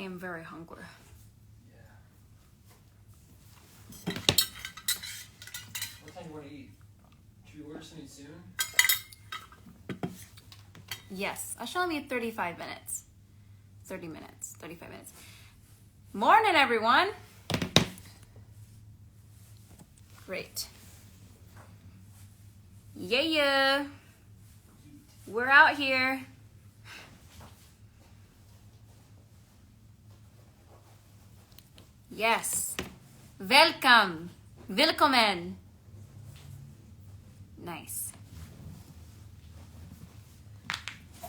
am very hungry. Yeah. What time do you want to eat? Should we order something soon? Yes, I should only be 35 minutes. 30 minutes, 35 minutes. Morning, everyone. Great. Yeah. We're out here. Yes. Welcome. Willkommen. Nice.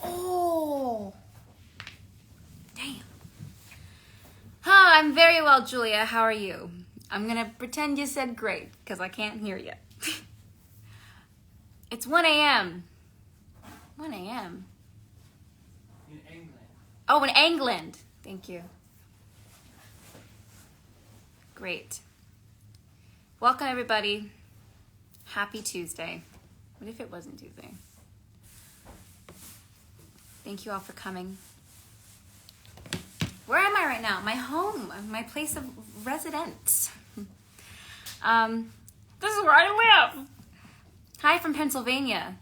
Oh. Damn. Hi, I'm very well, Julia. How are you? I'm going to pretend you said great because I can't hear you. It's 1 a.m. 1 a.m. In England. Oh, in England. Thank you. Great. Welcome, everybody. Happy Tuesday. What if it wasn't Tuesday? Thank you all for coming. Where am I right now? My home, my place of residence. This is where I live. Hi from Pennsylvania.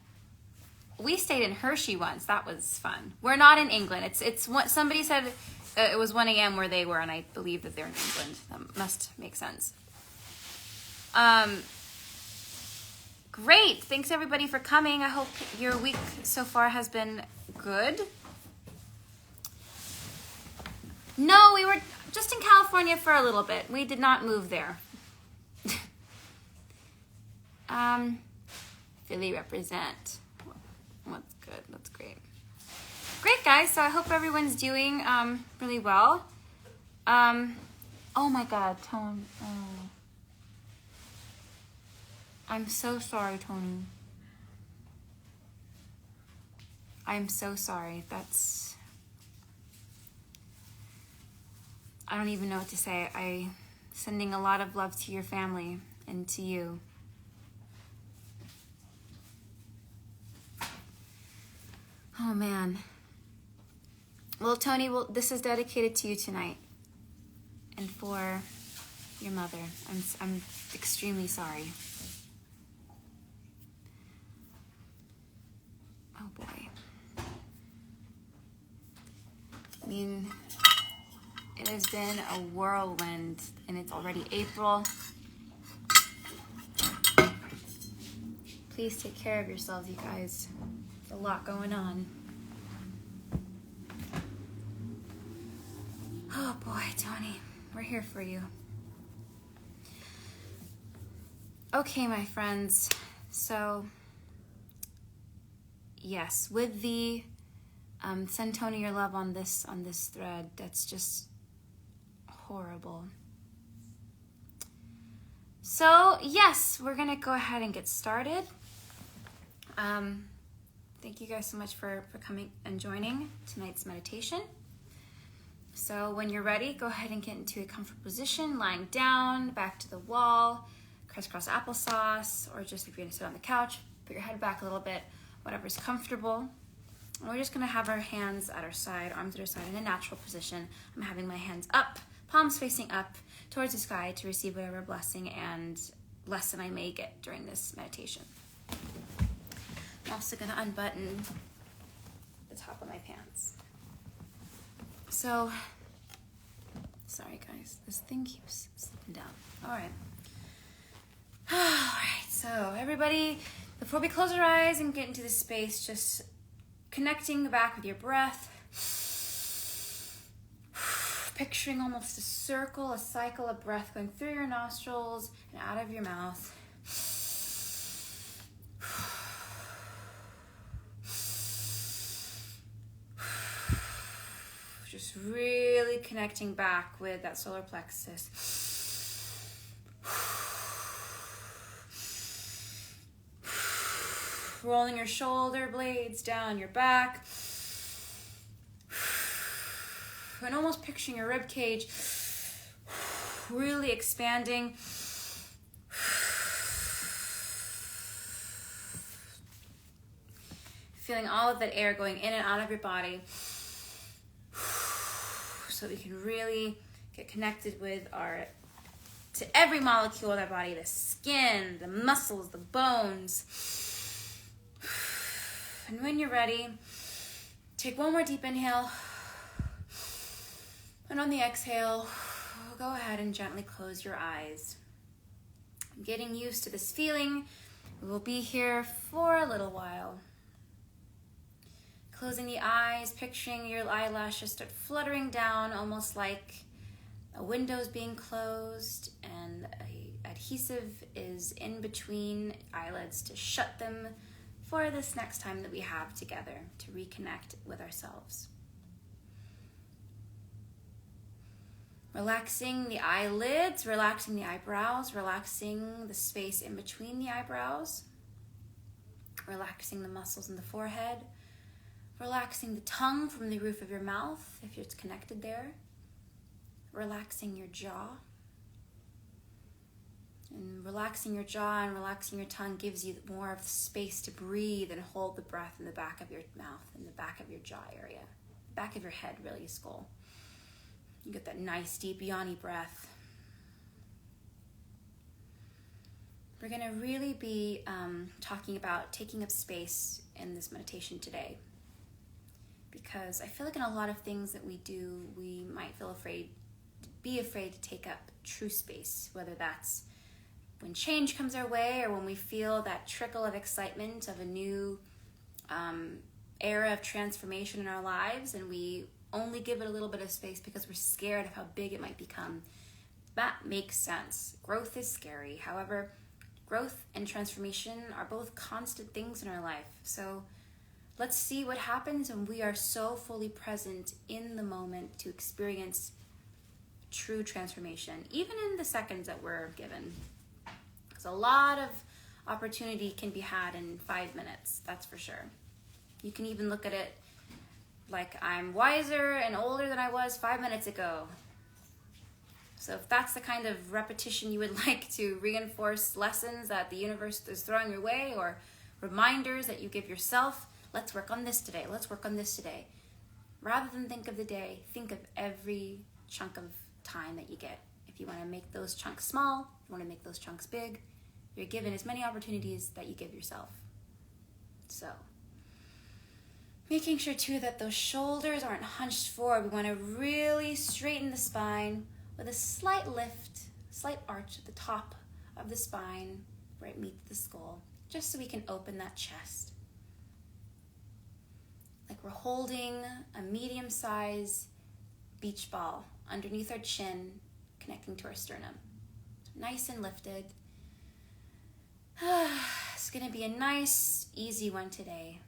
We stayed in Hershey once. That was fun. We're not in England. It's what somebody said. It was 1 a.m. where they were, and I believe that they're in England. That must make sense. Great. Thanks everybody for coming. I hope your week so far has been good. No, we were just in California for a little bit. We did not move there. Philly represent. That's good. That's great. Great, guys. So I hope everyone's doing really well. Oh my God, Tone. Oh. I'm so sorry, Tony. I'm so sorry. I don't even know what to say. I'm sending a lot of love to your family and to you. Oh, man. Well, Tony, this is dedicated to you tonight and for your mother. I'm extremely sorry. Oh, boy. I mean, it has been a whirlwind, and it's already April. Please take care of yourselves, you guys. There's a lot going on. Oh boy, Tony, we're here for you. Okay, my friends. So, yes, with the send Tony your love on this thread. That's just horrible. So, yes, we're gonna go ahead and get started. Thank you guys so much for coming and joining tonight's meditation. So when you're ready, go ahead and get into a comfortable position, lying down, back to the wall, crisscross applesauce, or just if you're gonna sit on the couch, put your head back a little bit, whatever's comfortable. And we're just gonna have our hands at our side, arms at our side in a natural position. I'm having my hands up, palms facing up towards the sky to receive whatever blessing and lesson I may get during this meditation. I'm also gonna unbutton the top of my pants. So, sorry guys, this thing keeps slipping down. All right. All right, so everybody, before we close our eyes and get into this space, just connecting back with your breath. Picturing almost a circle, a cycle of breath going through your nostrils and out of your mouth. Just really connecting back with that solar plexus. Rolling your shoulder blades down your back. And almost picturing your rib cage really expanding. Feeling all of that air going in and out of your body. so we can really get connected with to every molecule of our body, the skin, the muscles, the bones. And when you're ready, take one more deep inhale. And on the exhale, go ahead and gently close your eyes. Getting used to this feeling. We will be here for a little while. Closing the eyes, picturing your eyelashes start fluttering down, almost like a window's being closed and adhesive is in between eyelids to shut them for this next time that we have together to reconnect with ourselves. Relaxing the eyelids, relaxing the eyebrows, relaxing the space in between the eyebrows, relaxing the muscles in the forehead, relaxing the tongue from the roof of your mouth if it's connected there, relaxing your jaw. And relaxing your jaw and relaxing your tongue gives you more of the space to breathe and hold the breath in the back of your mouth, in the back of your jaw area, back of your head, really, skull. You get that nice deep yawny breath. We're going to really be talking about taking up space in this meditation today, because I feel like in a lot of things that we do, we might be afraid to take up true space, whether that's when change comes our way or when we feel that trickle of excitement of a new era of transformation in our lives, and we only give it a little bit of space because we're scared of how big it might become. That makes sense. Growth is scary. However, growth and transformation are both constant things in our life. So let's see what happens when we are so fully present in the moment to experience true transformation, even in the seconds that we're given. Because a lot of opportunity can be had in 5 minutes, that's for sure. You can even look at it like I'm wiser and older than I was 5 minutes ago. So if that's the kind of repetition you would like to reinforce lessons that the universe is throwing your way, or reminders that you give yourself, let's work on this today, let's work on this today. Rather than think of the day, think of every chunk of time that you get. If you want to make those chunks small, if you want to make those chunks big, you're given as many opportunities that you give yourself. So making sure too that those shoulders aren't hunched forward. We want to really straighten the spine with a slight lift, slight arch at the top of the spine where it meets the skull, just so we can open that chest. Like we're holding a medium-sized beach ball underneath our chin, connecting to our sternum. Nice and lifted. It's going to be a nice, easy one today.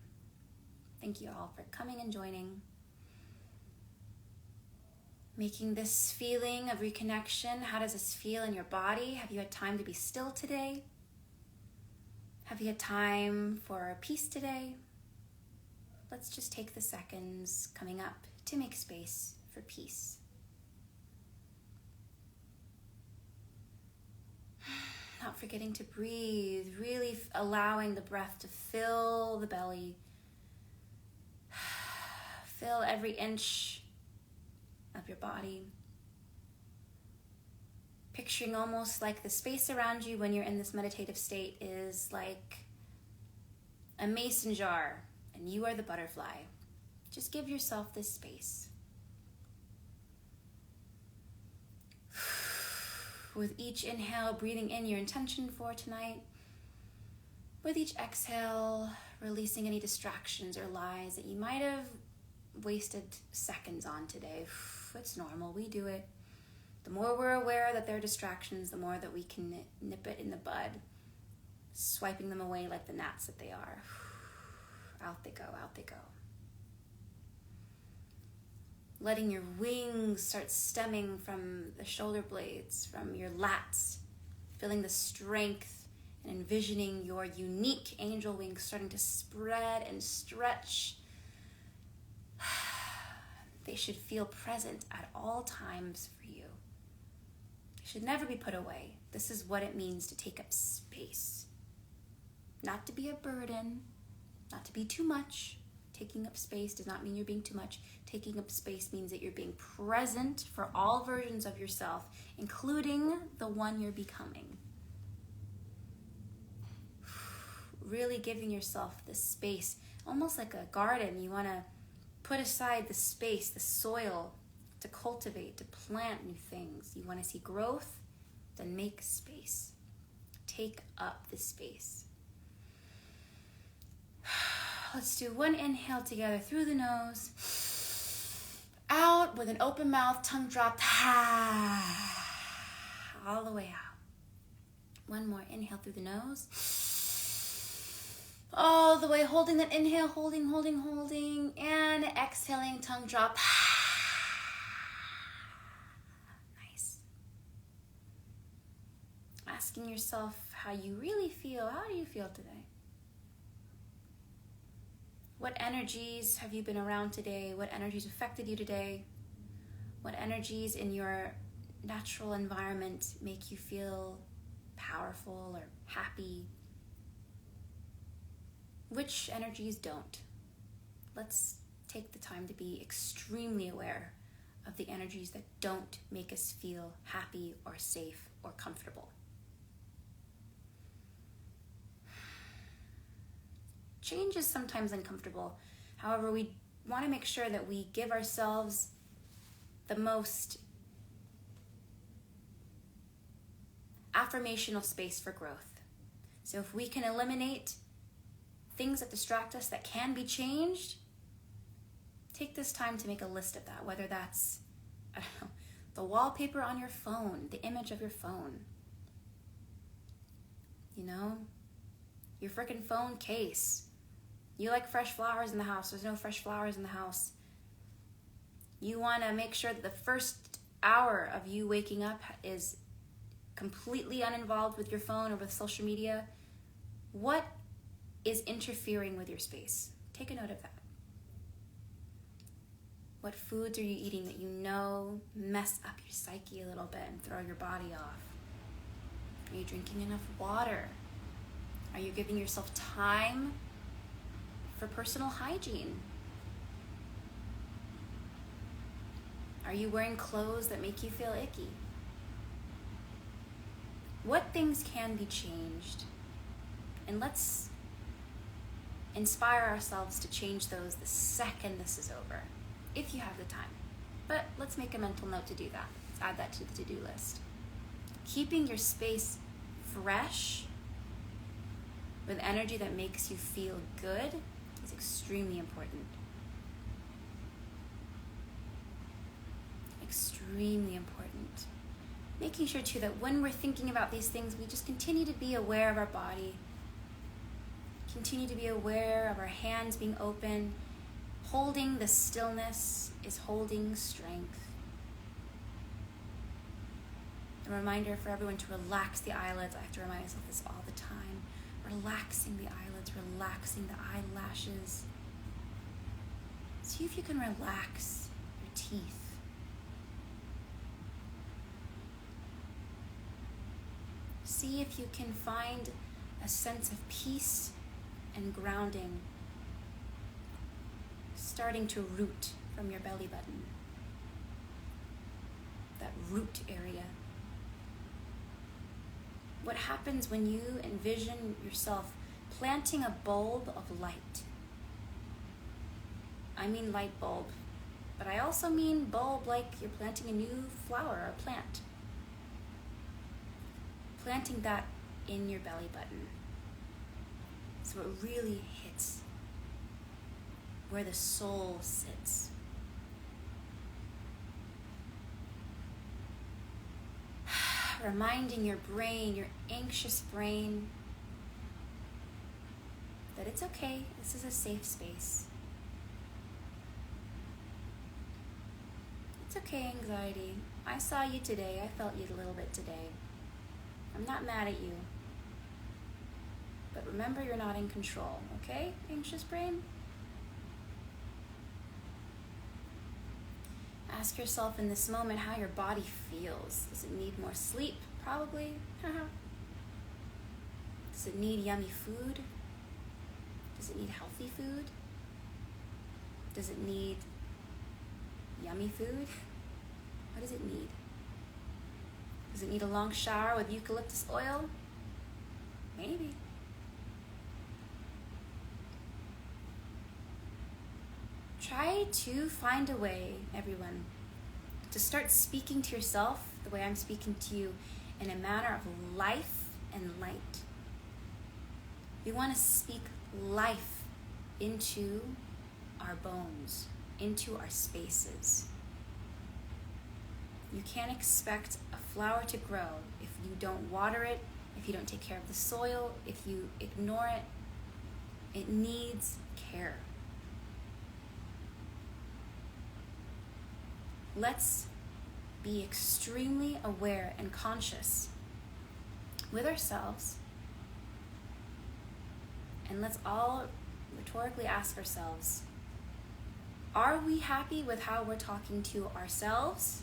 Thank you all for coming and joining. Making this feeling of reconnection. How does this feel in your body? Have you had time to be still today? Have you had time for peace today? Let's just take the seconds coming up to make space for peace. Not forgetting to breathe, really allowing the breath to fill the belly. Fill every inch of your body. Picturing almost like the space around you when you're in this meditative state is like a mason jar, and you are the butterfly. Just give yourself this space. With each inhale, breathing in your intention for tonight. With each exhale, releasing any distractions or lies that you might have wasted seconds on today. It's normal, we do it. The more we're aware that there are distractions, the more that we can nip it in the bud, swiping them away like the gnats that they are. Out they go, out they go. Letting your wings start stemming from the shoulder blades, from your lats, feeling the strength and envisioning your unique angel wings starting to spread and stretch. They should feel present at all times for you. They should never be put away. This is what it means to take up space. Not to be a burden, not to be too much. Taking up space does not mean you're being too much. Taking up space means that you're being present for all versions of yourself, including the one you're becoming. Really giving yourself the space, almost like a garden. You want to put aside the space, the soil, to cultivate, to plant new things. You want to see growth, then make space. Take up the space. Let's do one inhale together through the nose. Out with an open mouth, tongue dropped. All the way out. One more. Inhale through the nose. All the way, holding that inhale, holding. And exhaling, tongue drop. Nice. Asking yourself how you really feel. How do you feel today? What energies have you been around today? What energies affected you today? What energies in your natural environment make you feel powerful or happy? Which energies don't? Let's take the time to be extremely aware of the energies that don't make us feel happy or safe or comfortable. Change is sometimes uncomfortable. However, we want to make sure that we give ourselves the most affirmational space for growth. So if we can eliminate things that distract us that can be changed, take this time to make a list of that, whether that's, I don't know, the wallpaper on your phone, the image of your phone, you know, your freaking phone case. You like fresh flowers in the house. There's no fresh flowers in the house. You want to make sure that the first hour of you waking up is completely uninvolved with your phone or with social media. What is interfering with your space? Take a note of that. What foods are you eating that you know mess up your psyche a little bit and throw your body off? Are you drinking enough water? Are you giving yourself time for personal hygiene? Are you wearing clothes that make you feel icky? What things can be changed? And let's inspire ourselves to change those the second this is over, if you have the time. But let's make a mental note to do that. Let's add that to the to-do list. Keeping your space fresh with energy that makes you feel good is extremely important. Extremely important. Making sure too that when we're thinking about these things, we just continue to be aware of our body. Continue to be aware of our hands being open. Holding the stillness is holding strength. A reminder for everyone to relax the eyelids. I have to remind myself this all the time. Relaxing the eyelids, relaxing the eyelashes. See if you can relax your teeth. See if you can find a sense of peace and grounding starting to root from your belly button. That root area. What happens when you envision yourself planting a bulb of light? I mean light bulb, but I also mean bulb like you're planting a new flower or plant. Planting that in your belly button so it really hits where the soul sits. Reminding your brain, your anxious brain, that it's okay, this is a safe space. It's okay, anxiety. I saw you today, I felt you a little bit today. I'm not mad at you. But remember, you're not in control, okay, anxious brain? Ask yourself in this moment how your body feels. Does it need more sleep? Probably. Does it need yummy food? Does it need healthy food? Does it need yummy food? What does it need? Does it need a long shower with eucalyptus oil? Maybe. Try to find a way, everyone, to start speaking to yourself the way I'm speaking to you, in a manner of life and light. We want to speak life into our bones, into our spaces. You can't expect a flower to grow if you don't water it, if you don't take care of the soil, if you ignore it. It needs care. Let's be extremely aware and conscious with ourselves, and let's all rhetorically ask ourselves, are we happy with how we're talking to ourselves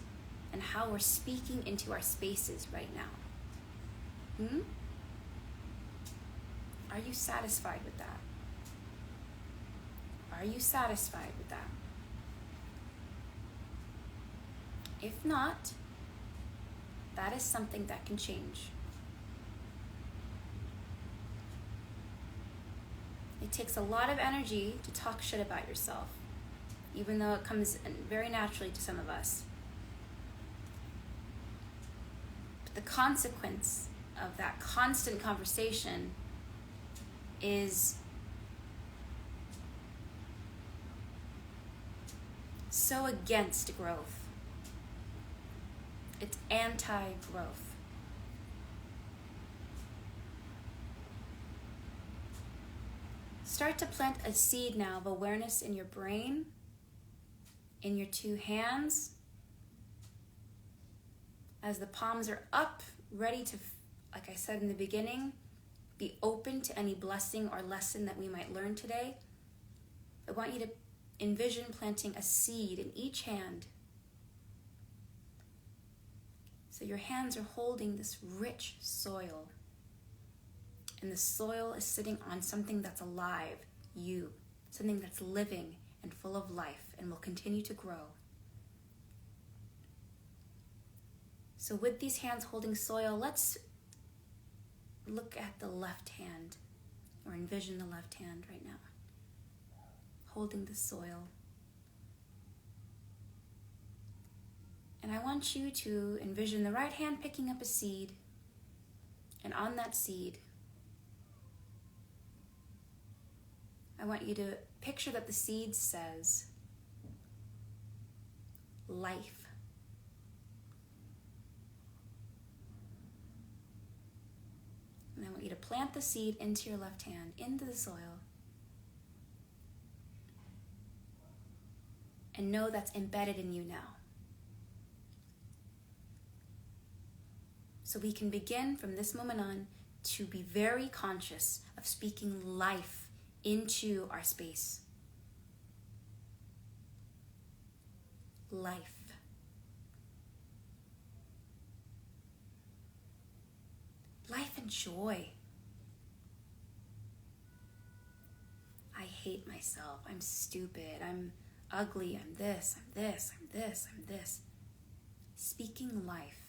and how we're speaking into our spaces right now? Are you satisfied with that? Are you satisfied with that? If not, that is something that can change. It takes a lot of energy to talk shit about yourself, even though it comes very naturally to some of us. But the consequence of that constant conversation is so against growth. It's anti-growth. Start to plant a seed now of awareness in your brain, in your two hands, as the palms are up, ready to, like I said in the beginning, be open to any blessing or lesson that we might learn today. I want you to envision planting a seed in each hand. So your hands are holding this rich soil, and the soil is sitting on something that's alive, you, something that's living and full of life and will continue to grow. So with these hands holding soil, let's look at the left hand, or envision the left hand right now, holding the soil. And I want you to envision the right hand picking up a seed, and on that seed, I want you to picture that the seed says, life. And I want you to plant the seed into your left hand, into the soil, and know that's embedded in you now. So we can begin from this moment on to be very conscious of speaking life into our space. Life. Life and joy. I hate myself. I'm stupid. I'm ugly. I'm this. I'm this. I'm this. I'm this. Speaking life.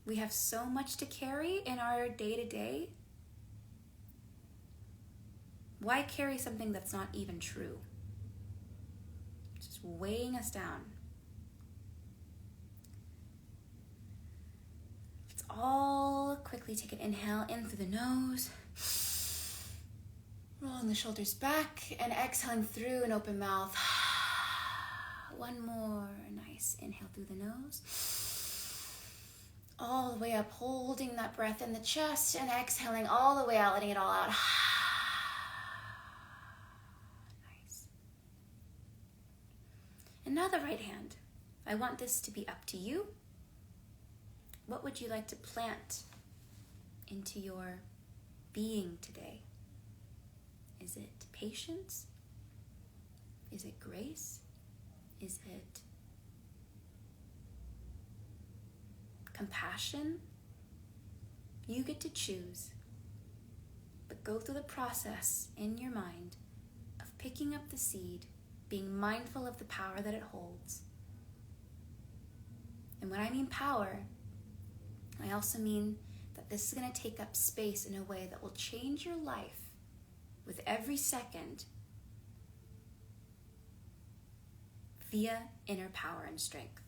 We have so much to carry in our day-to-day. Why carry something that's not even true? It's just weighing us down. Let's all quickly take an inhale in through the nose, rolling the shoulders back, and exhaling through an open mouth. One more nice inhale through the nose. All the way up, holding that breath in the chest, and exhaling all the way out, letting it all out. Nice. And now the right hand. I want this to be up to you. What would you like to plant into your being today? Is it patience? Is it grace? Is it compassion? You get to choose. but go through the process in your mind of picking up the seed, being mindful of the power that it holds. And when I mean power, I also mean that this is going to take up space in a way that will change your life with every second via inner power and strength.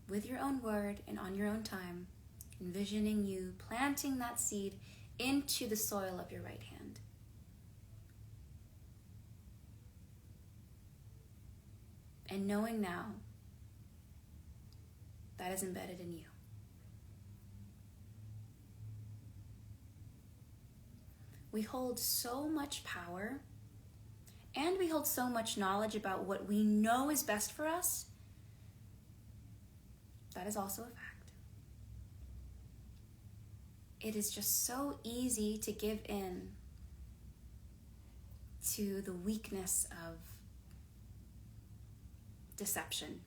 With your own word and on your own time, envisioning you planting that seed into the soil of your right hand. And knowing now that is embedded in you. We hold so much power and we hold so much knowledge about what we know is best for us. That is also a fact. It is just so easy to give in to the weakness of deception.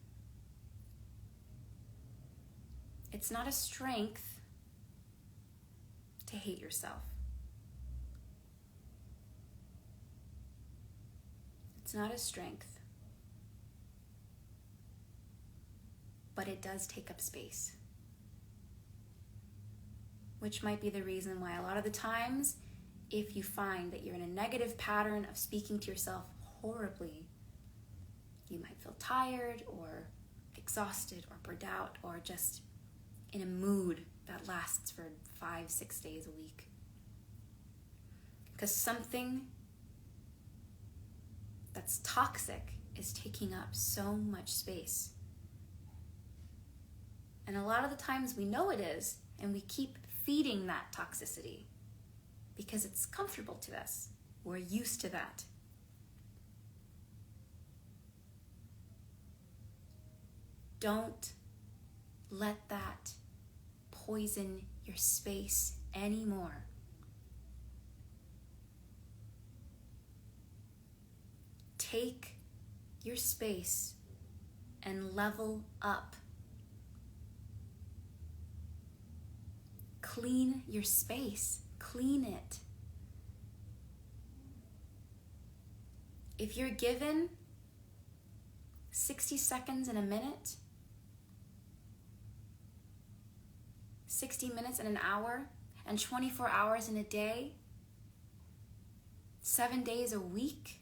It's not a strength to hate yourself. It's not a strength, but it does take up space. Which might be the reason why a lot of the times, if you find that you're in a negative pattern of speaking to yourself horribly, you might feel tired or exhausted or burned out or just in a mood that lasts for 5-6 days a week. Because something that's toxic is taking up so much space. And a lot of the times we know it is, and we keep feeding that toxicity because it's comfortable to us. We're used to that. Don't let that poison your space anymore. Take your space and level up. Clean your space. Clean it. If you're given 60 seconds in a minute, 60 minutes in an hour, and 24 hours in a day, 7 days a week,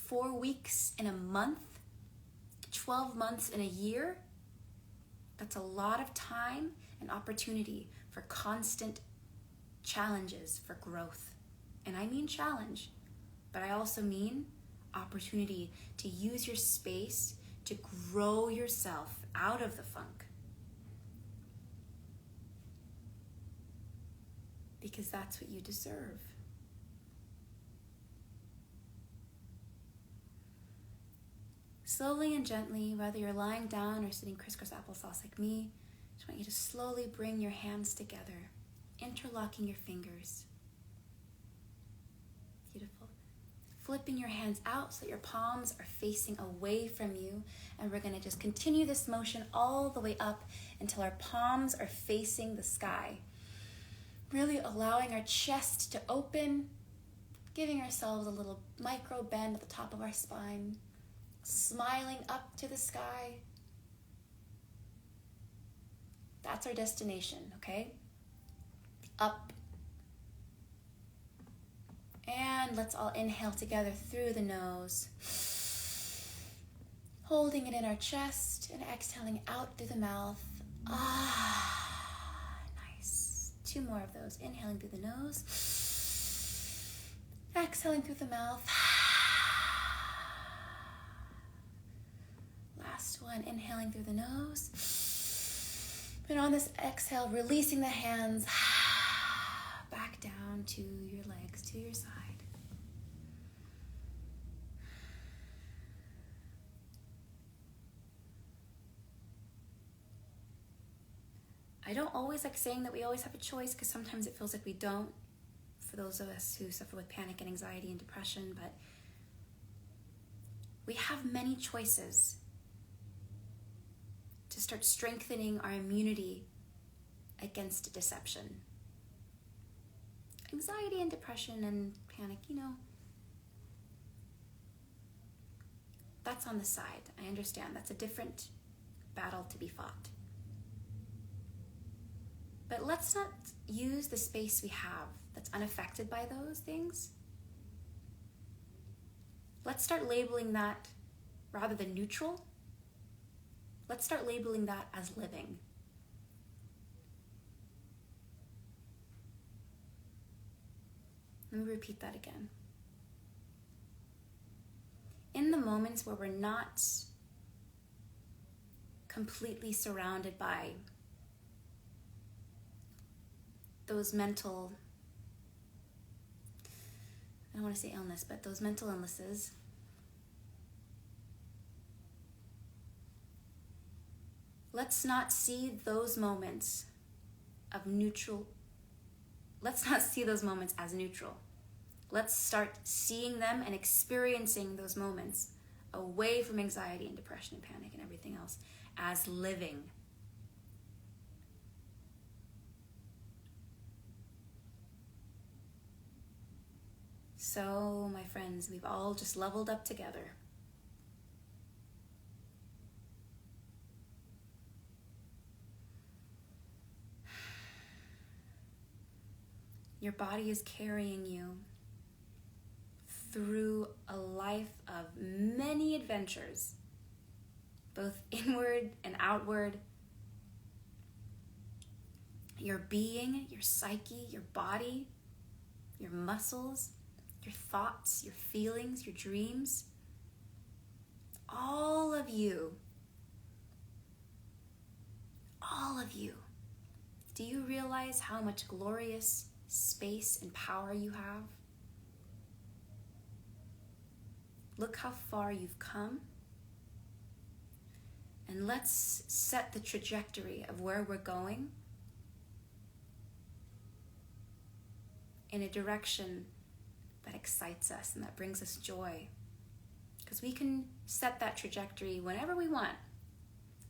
4 weeks in a month, 12 months in a year, that's a lot of time and opportunity for constant challenges for growth. And I mean challenge, but I also mean opportunity to use your space to grow yourself out of the funk. Because that's what you deserve. Slowly and gently, whether you're lying down or sitting crisscross applesauce like me, I just want you to slowly bring your hands together, interlocking your fingers. Beautiful. Flipping your hands out so that your palms are facing away from you. And we're going to just continue this motion all the way up until our palms are facing the sky. Really allowing our chest to open, giving ourselves a little micro bend at the top of our spine, smiling up to the sky. That's our destination, okay? Up. And let's all inhale together through the nose. Holding it in our chest and exhaling out through the mouth. Nice. 2 more of those. Inhaling through the nose. Exhaling through the mouth. Last one. Inhaling through the nose. And on this exhale, releasing the hands back down to your legs, to your side. I don't always like saying that we always have a choice because sometimes it feels like we don't for those of us who suffer with panic and anxiety and depression, but we have many choices to start strengthening our immunity against deception. anxiety and depression and panic, that's on the side. I understand that's a different battle to be fought. But let's not use the space we have that's unaffected by those things. Let's start labeling that rather than neutral. Let's start labeling that as living. Let me repeat that again. In the moments where we're not completely surrounded by those mental, I don't want to say illness, but those mental illnesses, let's not see those moments of neutral. Let's not see those moments as neutral. Let's start seeing them and experiencing those moments away from anxiety and depression and panic and everything else as living. So, my friends, we've all just leveled up together. Your body is carrying you through a life of many adventures, both inward and outward. Your being, your psyche, your body, your muscles, your thoughts, your feelings, your dreams, all of you. Do you realize how much glorious space and power you have? Look how far you've come. And let's set the trajectory of where we're going in a direction that excites us and that brings us joy. Because we can set that trajectory whenever we want.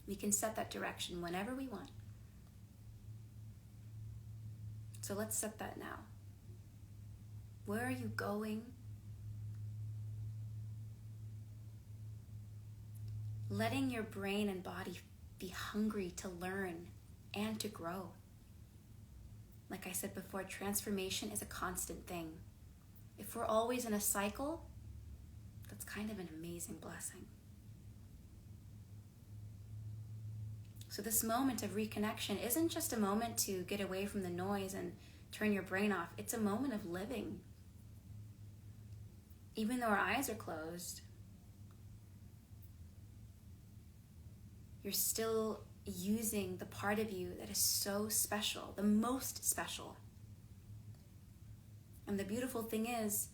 We can set that direction whenever we want. So let's set that now. Where are you going? Letting your brain and body be hungry to learn and to grow. Like I said before, transformation is a constant thing. If we're always in a cycle, that's kind of an amazing blessing. So this moment of reconnection isn't just a moment to get away from the noise and turn your brain off. It's a moment of living. Even though our eyes are closed, you're still using the part of you that is so special, the most special. And the beautiful thing is,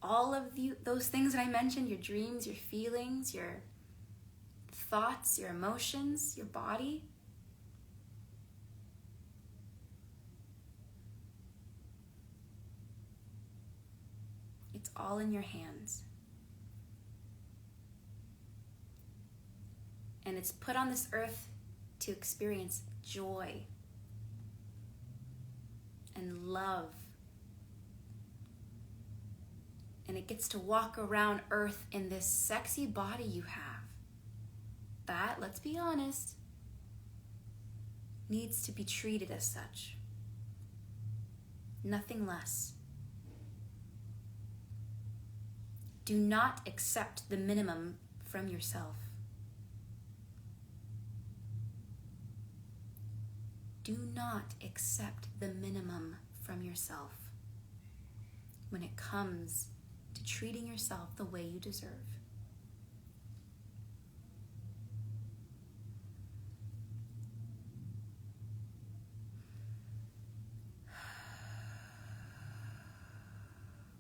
all of those things that I mentioned, your dreams, your feelings, your thoughts, your emotions, your body, it's all in your hands. And it's put on this earth to experience joy and love. And it gets to walk around earth in this sexy body you have. That, let's be honest, needs to be treated as such. Nothing less. Do not accept the minimum from yourself. Do not accept the minimum from yourself when it comes to treating yourself the way you deserve.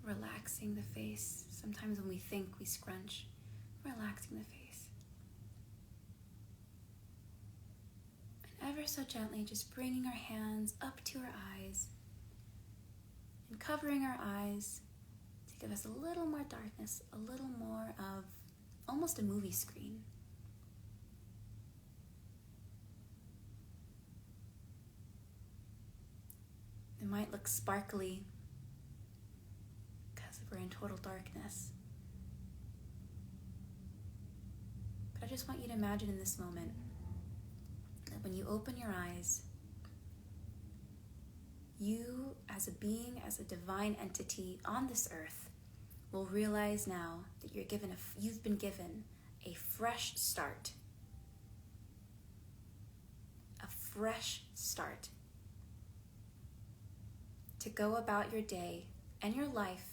Relaxing the face. Sometimes when we think, we scrunch. Relaxing the face. And ever so gently, just bringing our hands up to our eyes and covering our eyes to give us a little more darkness, a little more of almost a movie screen. It might look sparkly we're in total darkness. But I just want you to imagine in this moment that when you open your eyes, you as a being, as a divine entity on this earth, will realize now that you've been given a fresh start. A fresh start. To go about your day and your life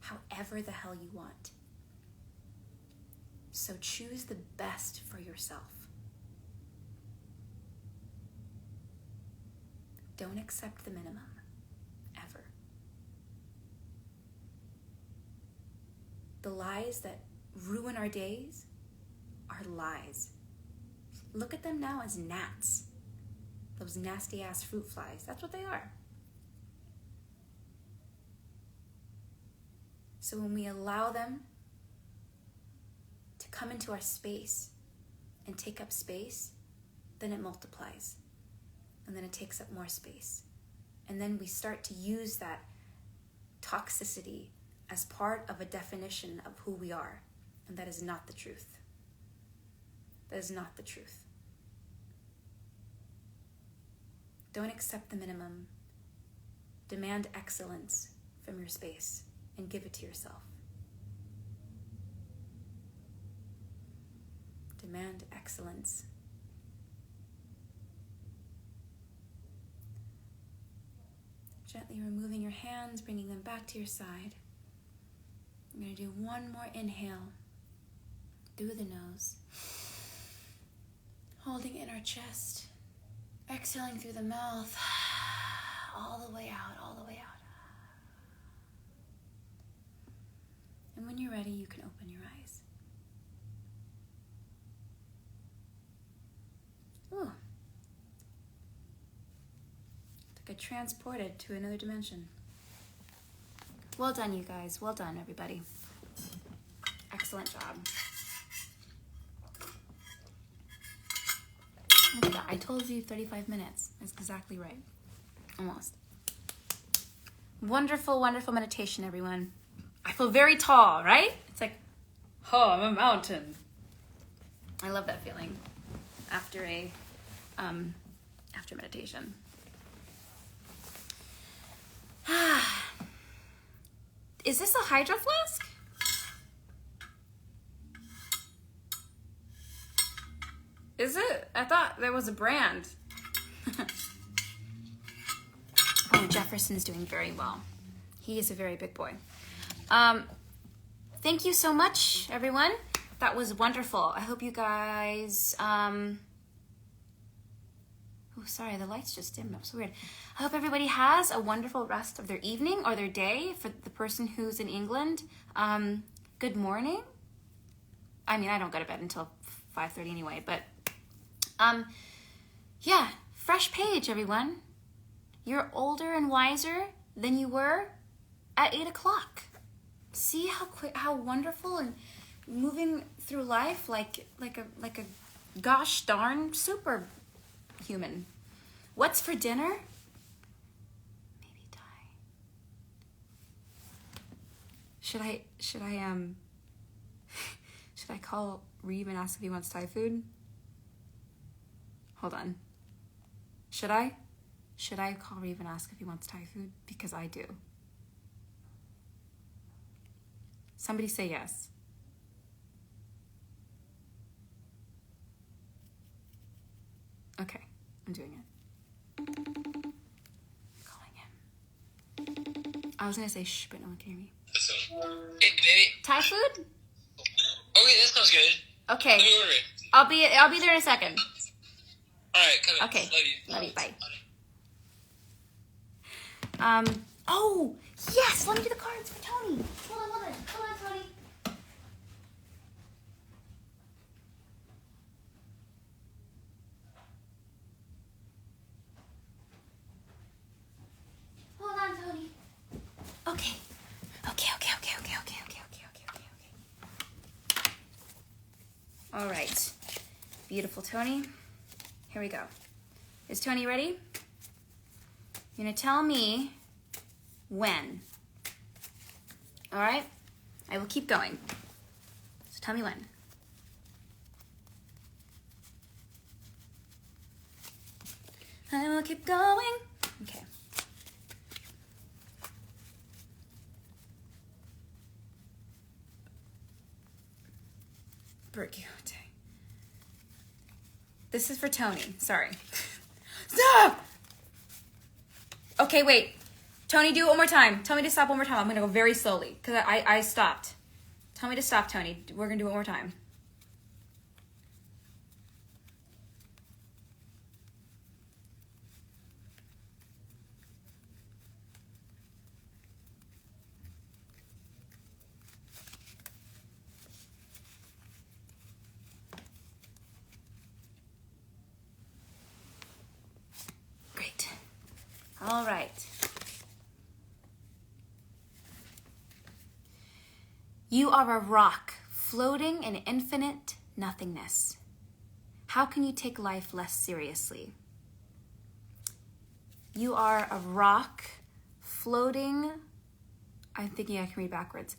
however the hell you want. So choose the best for yourself. Don't accept the minimum, ever. The lies that ruin our days are lies. Look at them now as gnats. Those nasty ass fruit flies. That's what they are. So when we allow them to come into our space and take up space, then it multiplies. And then it takes up more space. And then we start to use that toxicity as part of a definition of who we are. And that is not the truth. That is not the truth. Don't accept the minimum. Demand excellence from your space and give it to yourself. Demand excellence. Gently removing your hands, bringing them back to your side. I'm going to do one more inhale through the nose. Holding in our chest. Exhaling through the mouth. All the way out, all the way out. And when you're ready, you can open your eyes. Ooh. It's like I transported to another dimension. Well done, you guys. Well done, everybody. Excellent job. Look at that. I told you 35 minutes. That's exactly right. Almost. Wonderful, wonderful meditation, everyone. I feel very tall, right? It's like, oh, I'm a mountain. I love that feeling after meditation. Is this a hydro flask? Is it? I thought there was a brand. Oh, Jefferson's doing very well. He is a very big boy. Thank you so much, everyone. That was wonderful. I hope you guys, oh, sorry, the lights just dimmed up. So weird. I hope everybody has a wonderful rest of their evening or their day. For the person who's in England, good morning. I mean, I don't go to bed until 5:30 anyway, but yeah, fresh page, everyone. You're older and wiser than you were at 8 o'clock. See how quick, how wonderful, and moving through life like a gosh darn super human. What's for dinner? Maybe Thai. Should I call Reeb and ask if he wants Thai food? Hold on. Should I call Reeb and ask if he wants Thai food? Because I do. Somebody say yes. Okay, I'm doing it. Calling him. I was gonna say shh, but no one can hear me. Hey, baby. Thai food? Okay, that sounds good. Okay. Let me order it. I'll be there in a second. Alright, come Okay. Love you. Bye. Oh, yes, let me do the cards for Tony. Hold on, Tony. Hold on, Tony. Okay. All right. Beautiful, Tony. Here we go. Is Tony ready? You're gonna tell me when. All right? I will keep going. So tell me when. I will keep going. Okay. Briciote. This is for Tony. Sorry. Stop! Okay, wait. Tony, do it one more time. Tell me to stop one more time. I'm going to go very slowly because I stopped. Tell me to stop, Tony. We're going to do it one more time. Great. All right. You are a rock floating in infinite nothingness. How can you take life less seriously? You are a rock floating. I'm thinking I can read backwards.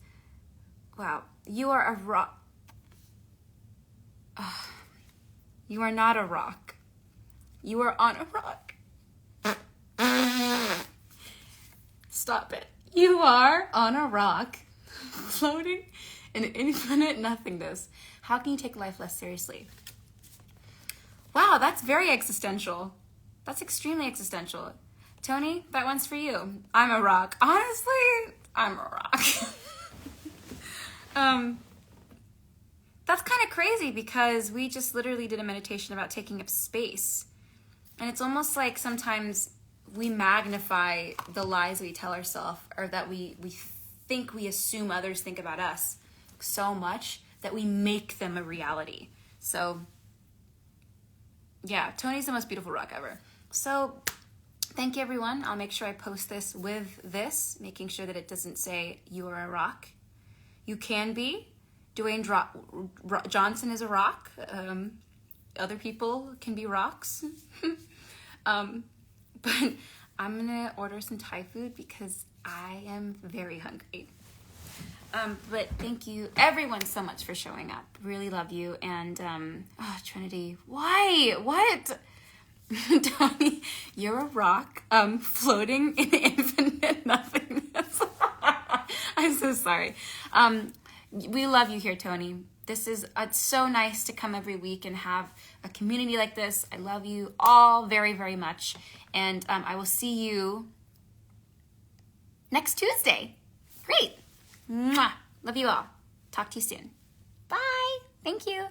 Wow. You are a rock. You are not a rock. You are on a rock. Stop it. You are on a rock floating in infinite nothingness. How can you take life less seriously? Wow, that's very existential. That's extremely existential. Tony, that one's for you. I'm a rock. Honestly, I'm a rock. That's kind of crazy because we just literally did a meditation about taking up space. And it's almost like sometimes we magnify the lies we tell ourselves, or that we think we assume others think about us so much that we make them a reality. So yeah, Tony's the most beautiful rock ever. So thank you, everyone. I'll make sure I post this with this, making sure that it doesn't say you are a rock. You can be. Dwayne Johnson is a rock. Other people can be rocks. But I'm gonna order some Thai food because I am very hungry. But thank you everyone so much for showing up. Really love you. And Trinity, why? What? Tony, you're a rock floating in infinite nothingness. I'm so sorry. We love you here, Tony. It's so nice to come every week and have a community like this. I love you all very, very much. And I will see you next Tuesday. Great. Mwah. Love you all. Talk to you soon. Bye. Thank you.